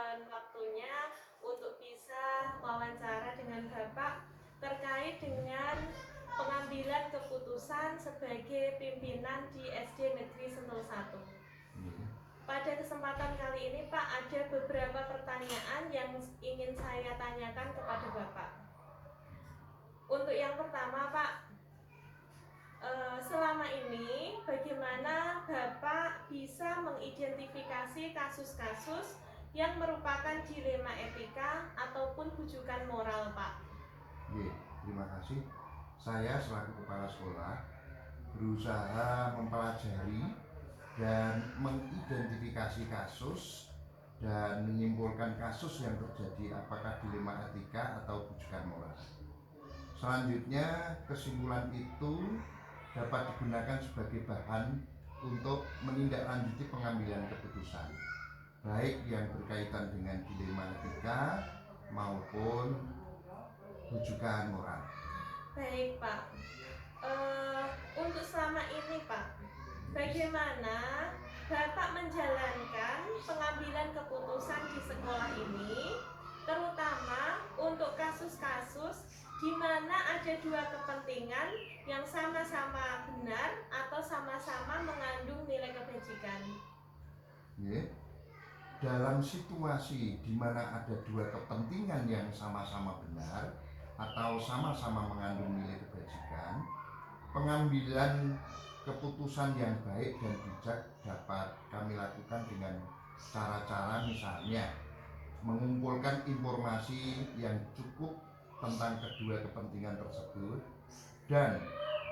meluangkan waktunya untuk bisa wawancara dengan Bapak terkait dengan pengambilan keputusan sebagai pimpinan di SD Negeri Sentul 1. Pada kesempatan kali ini Pak, ada beberapa pertanyaan yang ingin saya tanyakan kepada Bapak. Untuk yang pertama Pak, selama ini bagaimana Bapak bisa mengidentifikasi kasus-kasus yang merupakan dilema etika ataupun bujukan moral Pak? Terima kasih. Saya selaku kepala sekolah berusaha mempelajari dan mengidentifikasi kasus dan menyimpulkan kasus yang terjadi apakah dilema etika atau bujukan moral. Selanjutnya kesimpulan itu dapat digunakan sebagai bahan untuk menindaklanjuti pengambilan keputusan, baik yang berkaitan dengan dilema etika maupun bujukan moral. Baik Pak, untuk selama ini Pak, bagaimana Bapak menjalankan pengambilan keputusan di sekolah ini, terutama untuk kasus-kasus di mana ada dua kepentingan yang sama-sama benar atau sama-sama mengandung nilai kebajikan? Dalam situasi di mana ada dua kepentingan yang sama-sama benar atau sama-sama mengandung nilai kebajikan, pengambilan keputusan yang baik dan bijak dapat kami lakukan dengan cara-cara misalnya mengumpulkan informasi yang cukup tentang kedua kepentingan tersebut dan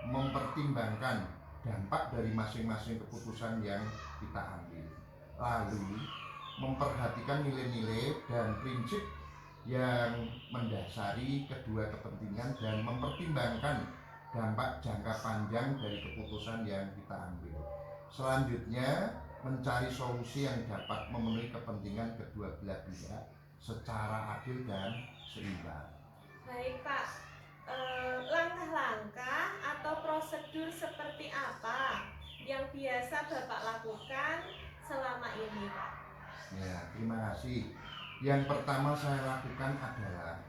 mempertimbangkan dampak dari masing-masing keputusan yang kita ambil, lalu memperhatikan nilai-nilai dan prinsip yang mendasari kedua kepentingan dan mempertimbangkan dampak jangka panjang dari keputusan yang kita ambil. Selanjutnya mencari solusi yang dapat memenuhi kepentingan kedua belah pihak secara adil dan seimbang. Baik Pak, langkah-langkah atau prosedur seperti apa yang biasa Bapak lakukan selama ini Pak? Terima kasih. Yang pertama saya lakukan adalah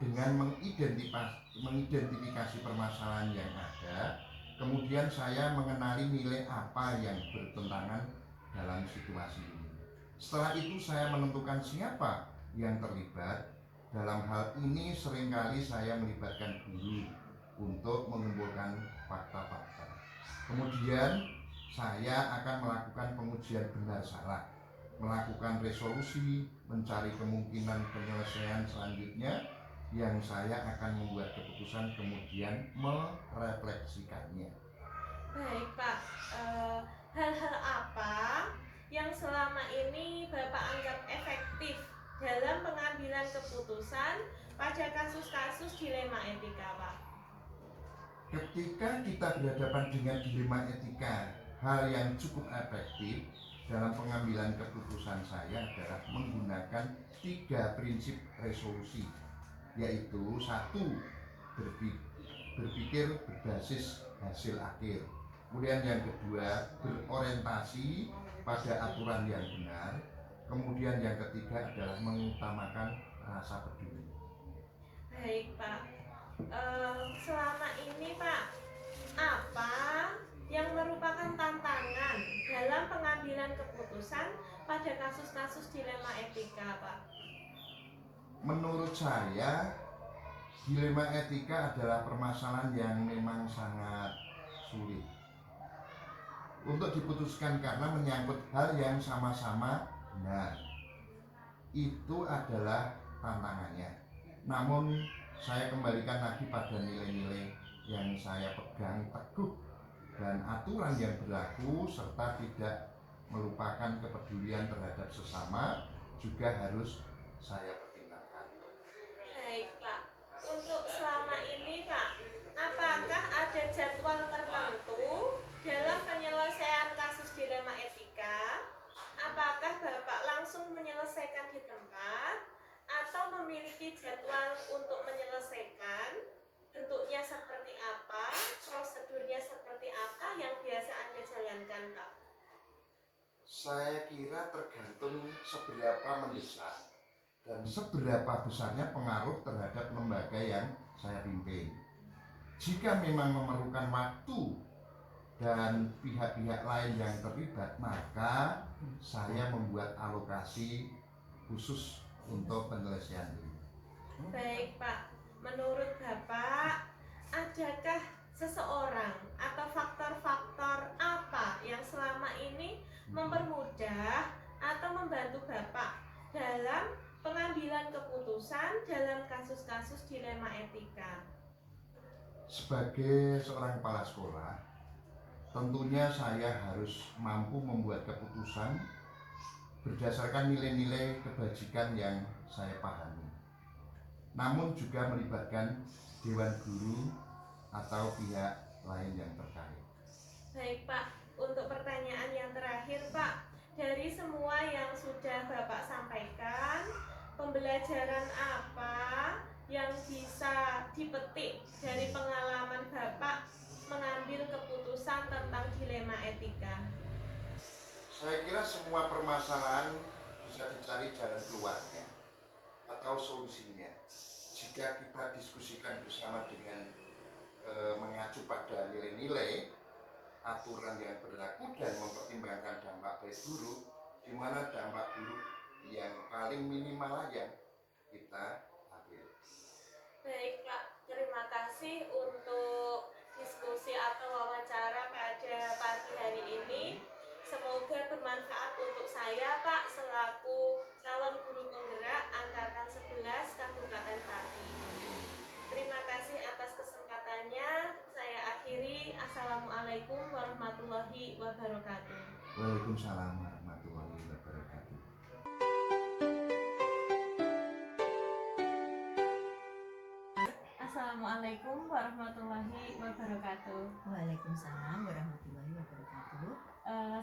dengan mengidentifikasi permasalahan yang ada, kemudian saya mengenali nilai apa yang bertentangan dalam situasi ini. Setelah itu saya menentukan siapa yang terlibat. Dalam hal ini seringkali saya melibatkan guru untuk mengumpulkan fakta-fakta. Kemudian saya akan melakukan pengujian benar salah, melakukan resolusi, mencari kemungkinan penyelesaian selanjutnya yang saya akan membuat keputusan kemudian merefleksikannya. Baik Pak, hal-hal apa yang selama ini Bapak anggap efektif dalam pengambilan keputusan pada kasus-kasus dilema etika Pak? Ketika kita berhadapan dengan dilema etika, hal yang cukup efektif dalam pengambilan keputusan saya adalah menggunakan 3 prinsip resolusi, yaitu 1. Berpikir berbasis hasil akhir. Kemudian yang kedua, berorientasi pada aturan yang benar. Kemudian yang ketiga adalah mengutamakan rasa peduli. Baik Pak, selama ini Pak, apa yang merupakan tantangan dalam pengambilan keputusan pada kasus-kasus dilema etika Pak? Menurut saya, dilema etika adalah permasalahan yang memang sangat sulit untuk diputuskan karena menyangkut hal yang sama-sama benar. Itu adalah tantangannya. Namun saya kembalikan lagi pada nilai-nilai yang saya pegang teguh dan aturan yang berlaku serta tidak melupakan kepedulian terhadap sesama juga harus saya pertimbangkan. Baik Pak, untuk selama ini Pak, apakah ada jadwal tertentu dalam penyelesaian kasus dilema etika? Apakah Bapak langsung menyelesaikan di tempat atau memiliki jadwal untuk menyelesaikan? Bentuknya seperti apa? Prosedurnya seperti apa yang biasa Anda jalankan Pak? Saya kira tergantung seberapa mendesak dan seberapa besarnya pengaruh terhadap lembaga yang saya pimpin. Jika memang memerlukan waktu dan pihak-pihak lain yang terlibat, maka saya membuat alokasi khusus untuk penyelesaian ini. Baik Pak, menurut Bapak, adakah seseorang atau faktor-faktor apa yang selama ini mempermudah atau membantu Bapak dalam pengambilan keputusan dalam kasus-kasus dilema etika? Sebagai seorang kepala sekolah, tentunya saya harus mampu membuat keputusan berdasarkan nilai-nilai kebajikan yang saya pahami. Namun juga melibatkan dewan guru atau pihak lain yang terkait. Baik Pak, untuk pertanyaan yang terakhir Pak, dari semua yang sudah Bapak sampaikan, pembelajaran apa yang bisa dipetik dari pengalaman Bapak mengambil keputusan tentang dilema etika? Saya kira semua permasalahan bisa dicari jalan keluarnya atau solusinya jika kita diskusikan bersama dengan mengacu pada nilai-nilai aturan yang berlaku dan mempertimbangkan dampak baik buruk, di mana dampak buruk yang paling minimal yang kita ambil. Baik Pak, terima kasih untuk diskusi atau wawancara pada pagi hari ini. Semoga bermanfaat untuk saya Pak selaku calon guru penggerak angkatan 11 Kabupaten Pati. Terima kasih atas kesempatannya. Saya akhiri. Assalamualaikum warahmatullahi wabarakatuh. Waalaikumsalam warahmatullahi wabarakatuh. Assalamualaikum warahmatullahi wabarakatuh. Waalaikumsalam warahmatullahi wabarakatuh.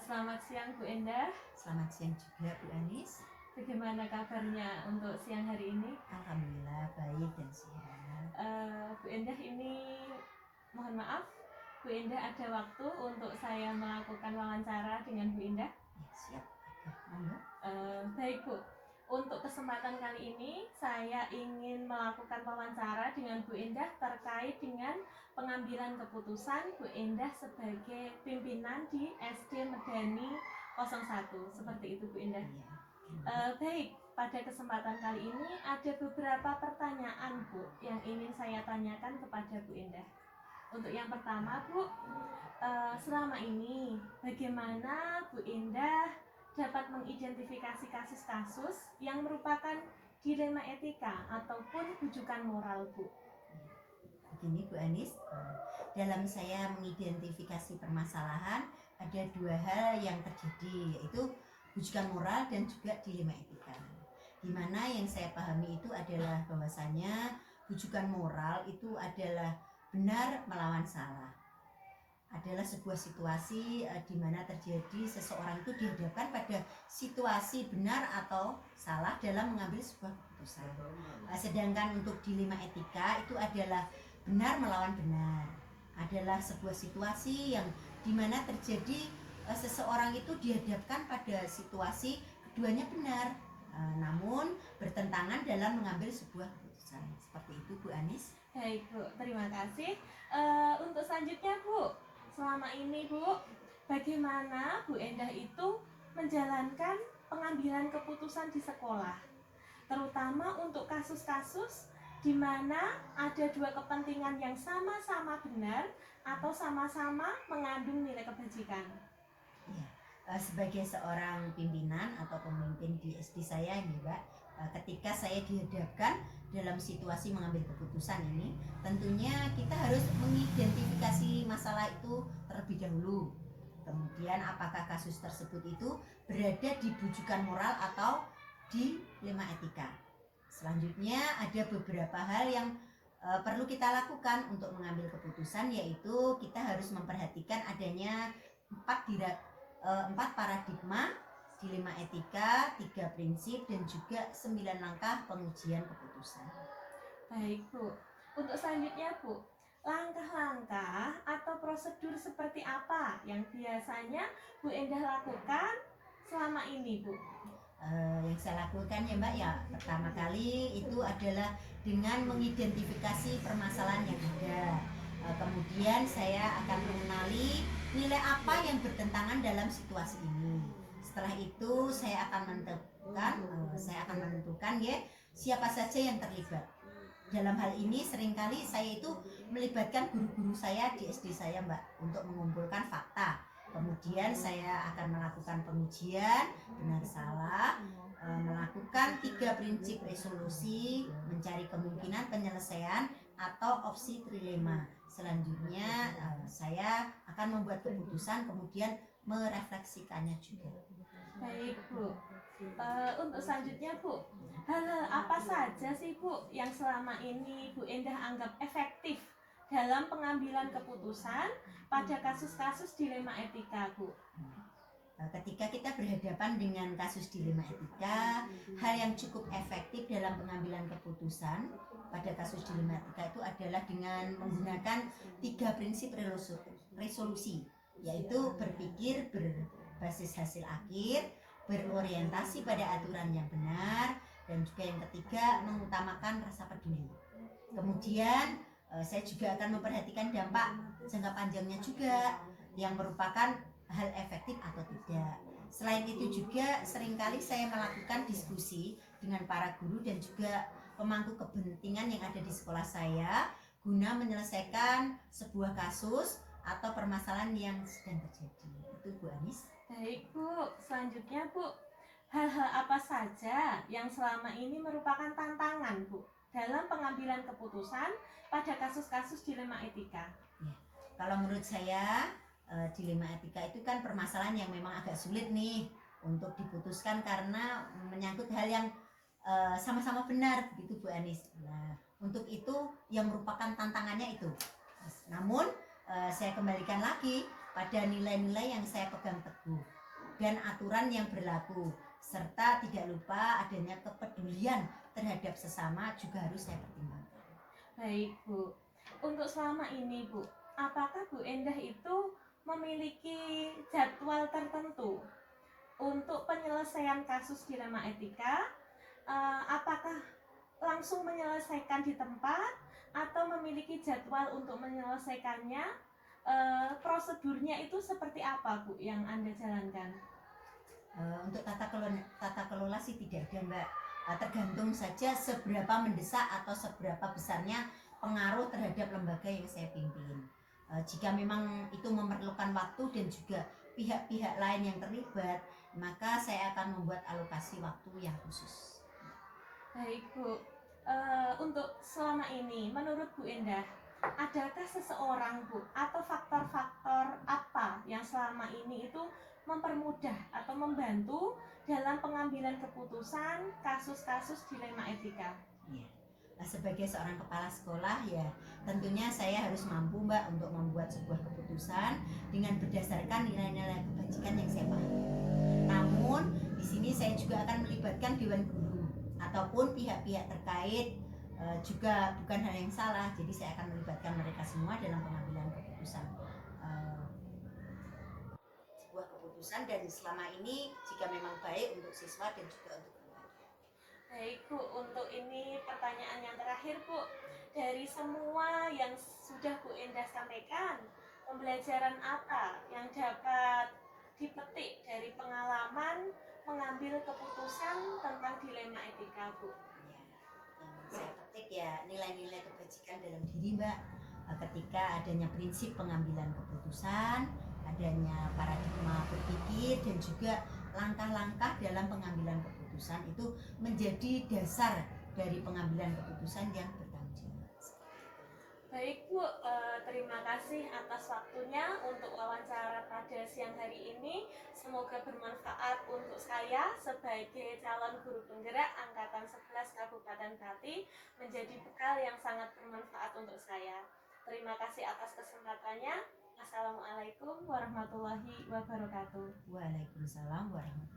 Selamat siang Bu Endah. Selamat siang juga Bu Anis. Bagaimana kabarnya untuk siang hari ini? Alhamdulillah baik dan sehat. Bu Endah, ini mohon maaf, Bu Endah ada waktu untuk saya melakukan wawancara dengan Bu Endah? Ya, siap. Monggo. Baik Bu, untuk kesempatan kali ini saya ingin melakukan wawancara dengan Bu Endah terkait dengan pengambilan keputusan Bu Endah sebagai pimpinan di SD Medani 01. Seperti itu Bu Endah. Iya. Baik, pada kesempatan kali ini ada beberapa pertanyaan Bu yang ingin saya tanyakan kepada Bu Endah. Untuk yang pertama Bu, selama ini bagaimana Bu Endah dapat mengidentifikasi kasus-kasus yang merupakan dilema etika ataupun bujukan moral Bu? Begini Bu Anis, dalam saya mengidentifikasi permasalahan ada dua hal yang terjadi, yaitu bujukan moral dan juga dilema etika. Di mana yang saya pahami itu adalah bahwasanya bujukan moral itu adalah benar melawan salah. Adalah sebuah situasi di mana terjadi seseorang itu dihadapkan pada situasi benar atau salah dalam mengambil sebuah keputusan. Sedangkan untuk dilema etika itu adalah benar melawan benar. Adalah sebuah situasi yang di mana terjadi seseorang itu dihadapkan pada situasi keduanya benar, namun bertentangan dalam mengambil sebuah keputusan. Seperti itu Bu Anis. Baik Bu, terima kasih. Untuk selanjutnya Bu, selama ini Bu, bagaimana Bu Endah itu menjalankan pengambilan keputusan di sekolah, terutama untuk kasus-kasus di mana ada dua kepentingan yang sama-sama benar atau sama-sama mengandung nilai kebajikan? Ya, sebagai seorang pimpinan atau pemimpin di SD saya ini Mbak, ketika saya dihadapkan dalam situasi mengambil keputusan ini, tentunya kita harus mengidentifikasi masalah itu terlebih dahulu. Kemudian apakah kasus tersebut itu berada di bujukan moral atau di dilema etika. Selanjutnya ada beberapa hal yang perlu kita lakukan untuk mengambil keputusan, yaitu kita harus memperhatikan adanya 4 paradigma dilema etika, 3 prinsip, dan juga 9 langkah pengujian keputusan. Baik Bu, untuk selanjutnya Bu, langkah-langkah atau prosedur seperti apa yang biasanya Bu Endah lakukan selama ini Bu? Yang saya lakukan ya Mbak ya, pertama kali itu adalah dengan mengidentifikasi permasalahan yang ada. Kemudian saya akan mengenali nilai apa yang bertentangan dalam situasi ini. Setelah itu saya akan menentukan ya siapa saja yang terlibat. Dalam hal ini seringkali saya itu melibatkan guru-guru saya di SD saya Mbak untuk mengumpulkan fakta. Kemudian saya akan melakukan pengujian benar salah, melakukan 3 prinsip resolusi, mencari kemungkinan penyelesaian atau opsi trilema. Selanjutnya saya akan membuat keputusan kemudian merefleksikannya juga. Baik Bu, untuk selanjutnya Bu, hal apa saja sih Bu yang selama ini Bu Endah anggap efektif dalam pengambilan keputusan pada kasus-kasus dilema etika Bu? Ketika kita berhadapan dengan kasus dilema etika, hal yang cukup efektif dalam pengambilan keputusan pada kasus dilema etika itu adalah dengan menggunakan 3 prinsip resolusi, yaitu berpikir berbasis hasil akhir, berorientasi pada aturan yang benar, dan juga yang ketiga mengutamakan rasa peduli. Kemudian saya juga akan memperhatikan dampak jangka panjangnya juga yang merupakan hal efektif atau tidak. Selain itu juga seringkali saya melakukan diskusi dengan para guru dan juga pemangku kepentingan yang ada di sekolah saya guna menyelesaikan sebuah kasus atau permasalahan yang sedang terjadi. Itu Bu Anis. Baik Bu, selanjutnya Bu, hal-hal apa saja yang selama ini merupakan tantangan Bu dalam pengambilan keputusan pada kasus-kasus dilema etika? Ya, kalau menurut saya dilema etika itu kan permasalahan yang memang agak sulit nih untuk diputuskan karena menyangkut hal yang sama-sama benar gitu Bu Anis. Nah, untuk itu yang merupakan tantangannya itu. Namun saya kembalikan lagi pada nilai-nilai yang saya pegang teguh dan aturan yang berlaku, serta tidak lupa adanya kepedulian terhadap sesama juga harus saya pertimbangkan. Baik Bu, untuk selama ini Bu, apakah Bu Endah itu memiliki jadwal tertentu untuk penyelesaian kasus dilema etika? Apakah langsung menyelesaikan di tempat atau memiliki jadwal untuk menyelesaikannya? Prosedurnya itu seperti apa Bu yang Anda jalankan? Untuk tata kelola sih tidak ada Mbak. Tergantung saja seberapa mendesak atau seberapa besarnya pengaruh terhadap lembaga yang saya pimpin. Jika memang itu memerlukan waktu dan juga pihak-pihak lain yang terlibat, maka saya akan membuat alokasi waktu yang khusus. Baik Bu, untuk selama ini menurut Bu Endah, adakah seseorang Bu atau faktor-faktor apa yang selama ini itu mempermudah atau membantu dalam pengambilan keputusan kasus-kasus dilema etika? Ya. Sebagai seorang kepala sekolah ya tentunya saya harus mampu Mbak untuk membuat sebuah keputusan dengan berdasarkan nilai-nilai kebajikan yang saya pahami. Namun di sini saya juga akan melibatkan dewan guru ataupun pihak-pihak terkait, juga bukan hal yang salah. Jadi saya akan melibatkan mereka semua dalam pengambilan keputusan sebuah keputusan, dan selama ini jika memang baik untuk siswa dan juga untuk keluarga. Baik Bu, untuk ini pertanyaan yang terakhir Bu, dari semua yang sudah Bu Endah sampaikan, pembelajaran apa yang dapat dipetik dari pengalaman mengambil keputusan tentang dilema etika Bu? Ya, yang saya petik ya nilai-nilai kebajikan dalam diri Mbak. Ketika adanya prinsip pengambilan keputusan, adanya paradigma berpikir dan juga langkah-langkah dalam pengambilan keputusan itu menjadi dasar dari pengambilan keputusan yang bertanggung jawab. Baik Bu, terima kasih atas waktunya untuk wawancara pada siang hari ini. Semoga bermanfaat untuk saya sebagai calon guru penggerak Angkatan 11 Kabupaten Pati, menjadi bekal yang sangat bermanfaat untuk saya. Terima kasih atas kesempatannya. Assalamualaikum warahmatullahi wabarakatuh. Waalaikumsalam warahmatullahi wabarakatuh.